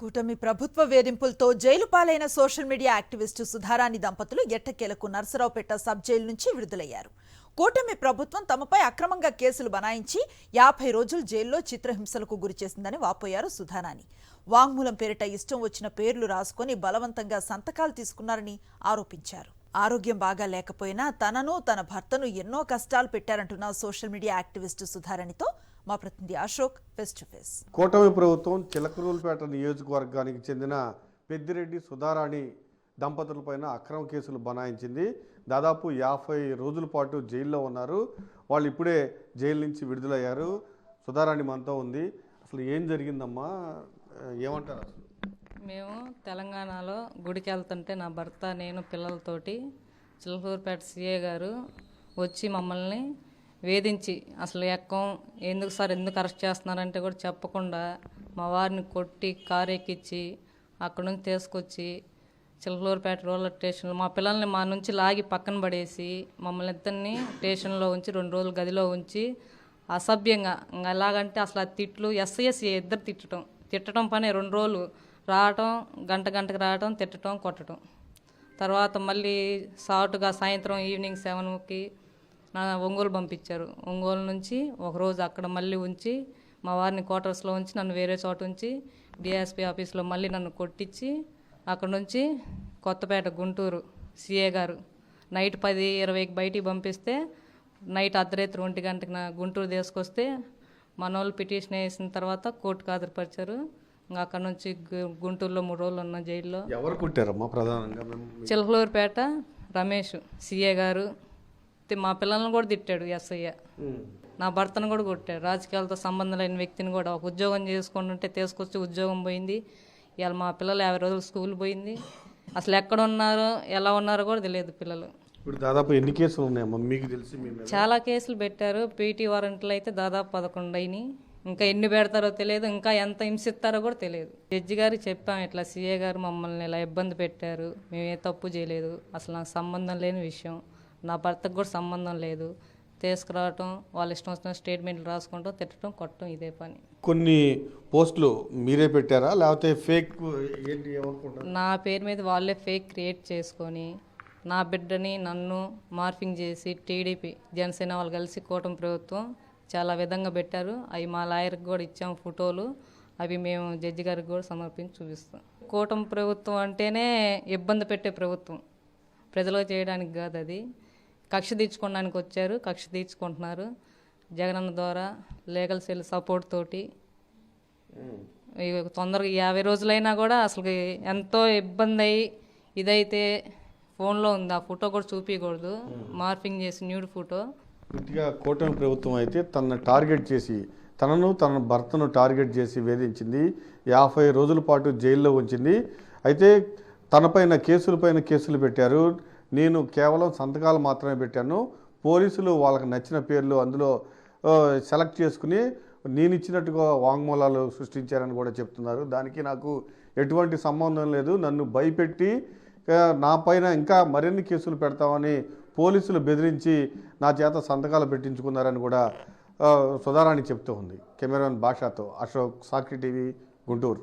కూటమి ప్రభుత్వ వేధింపులతో జైలు పాలైన సోషల్ మీడియా యాక్టివిస్టు సుధారాణి దంపతులు ఎట్టకేలకు నర్సరావుపేట సబ్ జైలు నుంచి విడుదలయ్యారు. కూటమి ప్రభుత్వం తమపై అక్రమంగా కేసులు బనాయించి 50 రోజులు జైల్లో చిత్రహింసలకు గురిచేసిందని వాపోయారు సుధారాణి. వాంగ్మూలం పేరిట ఇష్టం వచ్చిన పేర్లు రాసుకొని బలవంతంగా సంతకాలు తీసుకున్నారని ఆరోపించారు. ఆరోగ్యం బాగా లేకపోయినా తనను తన భర్తను ఎన్నో కష్టాలు పెట్టారంటున్న సోషల్ మీడియా యాక్టివిస్టు సుధారాణితో మా ప్రతినిధి అశోక్ ఫేస్ టు ఫేస్. కూటమి ప్రభుత్వం చిలకలూరుపేట నియోజకవర్గానికి చెందిన పెద్దిరెడ్డి సుధారాణి దంపతులపైన అక్రమ కేసులు బనాయించింది. దాదాపు 50 రోజుల పాటు జైల్లో ఉన్నారు. వాళ్ళు ఇప్పుడే జైలు నుంచి విడుదలయ్యారు. సుధారాణి మనతో ఉంది. అసలు ఏం జరిగిందమ్మా, ఏమంటారు? అసలు మేము తెలంగాణలో గుడికి వెళ్తుంటే నా భర్త నేను పిల్లలతోటి చిలకలూరుపేట సిఏ గారు వచ్చి మమ్మల్ని వేధించి అసలు ఎందుకు సార్ ఎందుకు అరెస్ట్ చేస్తున్నారంటే కూడా చెప్పకుండా మా వారిని కొట్టి కారు ఎక్కించి అక్కడ నుంచి తీసుకొచ్చి చిలకలూరుపేట రూరల్ స్టేషన్లో మా పిల్లల్ని మా నుంచి లాగి పక్కన పడేసి మమ్మల్ని ఇద్దరిని స్టేషన్లో ఉంచి 2 రోజులు గదిలో ఉంచి అసభ్యంగా ఇంకా ఎలాగంటే అసలు ఆ తిట్లు ఎస్ఐఎస్ఏ ఇద్దరు తిట్టడం పని 2 రోజులు రావటం గంటకు రావటం తిట్టడం కొట్టడం. తర్వాత మళ్ళీ సాటుగా సాయంత్రం ఈవినింగ్ 7కి ఒంగోలు పంపించారు. ఒంగోలు నుంచి ఒకరోజు అక్కడ మళ్ళీ ఉంచి మా వారిని క్వార్టర్స్లో ఉంచి నన్ను వేరే చోట ఉంచి డిఎస్పీ ఆఫీస్లో మళ్ళీ నన్ను కొట్టించి అక్కడ నుంచి కొత్తపేట గుంటూరు సిఏ గారు నైట్ 10:20కి బయటికి పంపిస్తే నైట్ అర్ధరాత్రి 1 గంటకి నా గుంటూరు తీసుకొస్తే మనోళ్ళు పిటిషన్ వేసిన తర్వాత కోర్టుకు హాజరుపరిచారు. ఇంకా అక్కడ నుంచి గుంటూరులో 3 రోజులు ఉన్న జైల్లో. ఎవరు కొట్టారమ్మా ప్రధానంగా? చిలకలూరుపేట రమేష్ సిఏ గారు మా పిల్లల్ని కూడా తిట్టాడు. ఎస్ఐ నా భర్తను కూడా కొట్టాడు. రాజకీయాలతో సంబంధం లేని వ్యక్తిని కూడా ఒక ఉద్యోగం చేసుకుంటుంటే తీసుకొచ్చి ఉద్యోగం పోయింది. ఇవాళ మా పిల్లలు 50 రోజులు స్కూల్ పోయింది. అసలు ఎక్కడ ఉన్నారో ఎలా ఉన్నారో కూడా తెలియదు పిల్లలు. ఇప్పుడు దాదాపు ఎన్ని కేసులు ఉన్నాయమ్మా మీకు తెలిసి? చాలా కేసులు పెట్టారు. పీటీ వారెంట్లు అయితే దాదాపు 11 అయినాయి. ఇంకా ఎన్ని పెడతారో తెలియదు, ఇంకా ఎంత హింసిస్తారో కూడా తెలియదు. జడ్జి గారికి చెప్పాము, ఇట్లా సిఏ గారు మమ్మల్ని ఇలా ఇబ్బంది పెట్టారు, మేము ఏ తప్పు చేయలేదు, అసలు నాకు సంబంధం లేని విషయం, నా భర్తకు కూడా సంబంధం లేదు, తీసుకురావటం వాళ్ళ ఇష్టం వచ్చిన స్టేట్మెంట్లు రాసుకుంటాం, తిట్టడం కొట్టడం ఇదే పని. కొన్ని పోస్టులు మీరే పెట్టారా లేకపోతే ఫేక్ ఏంటి? నా పేరు మీద వాళ్ళే ఫేక్ క్రియేట్ చేసుకొని నా బిడ్డని నన్ను మార్ఫింగ్ చేసి టీడీపీ జనసేన వాళ్ళు కలిసి కూటమి ప్రభుత్వం చాలా విధంగా పెట్టారు. అవి మా లాయర్కి కూడా ఇచ్చాం ఫోటోలు. అవి మేము జడ్జి గారికి కూడా సమర్పించి చూపిస్తాం. కూటమి ప్రభుత్వం అంటేనే ఇబ్బంది పెట్టే ప్రభుత్వం, ప్రజలకు చేయడానికి కాదు. అది కక్ష తీర్చుకోవడానికి వచ్చారు, కక్ష తీర్చుకుంటున్నారు. జగనన్న ద్వారా లీగల్ సెల్ సపోర్ట్ తోటి తొందరగా 50 రోజులైనా కూడా అసలు ఎంతో ఇబ్బంది అయ్యి ఇదైతే ఫోన్లో ఉంది. ఆ ఫోటో కూడా చూపించకూడదు, మార్ఫింగ్ చేసి న్యూడ్ ఫోటో. పూర్తిగా కూటమి ప్రభుత్వం అయితే తనను తన భర్తను టార్గెట్ చేసి వేధించింది. 50 రోజుల పాటు జైల్లో ఉంచింది. అయితే తనపైన కేసులు పెట్టారు. నేను కేవలం సంతకాలు మాత్రమే పెట్టాను, పోలీసులు వాళ్ళకి నచ్చిన పేర్లు అందులో సెలెక్ట్ చేసుకుని నేను ఇచ్చినట్టుగా వాంగ్మూలాలు సృష్టించారని కూడా చెప్తున్నారు. దానికి నాకు ఎటువంటి సంబంధం లేదు, నన్ను భయపెట్టి నా పైన ఇంకా మరిన్ని కేసులు పెడతామని పోలీసులు బెదిరించి నా చేత సంతకాలు పెట్టించుకున్నారని కూడా సుధారాణి చెప్తూ ఉంది. కెమెరామెన్ భాషతో అశోక్, సాక్షి టీవీ, గుంటూరు.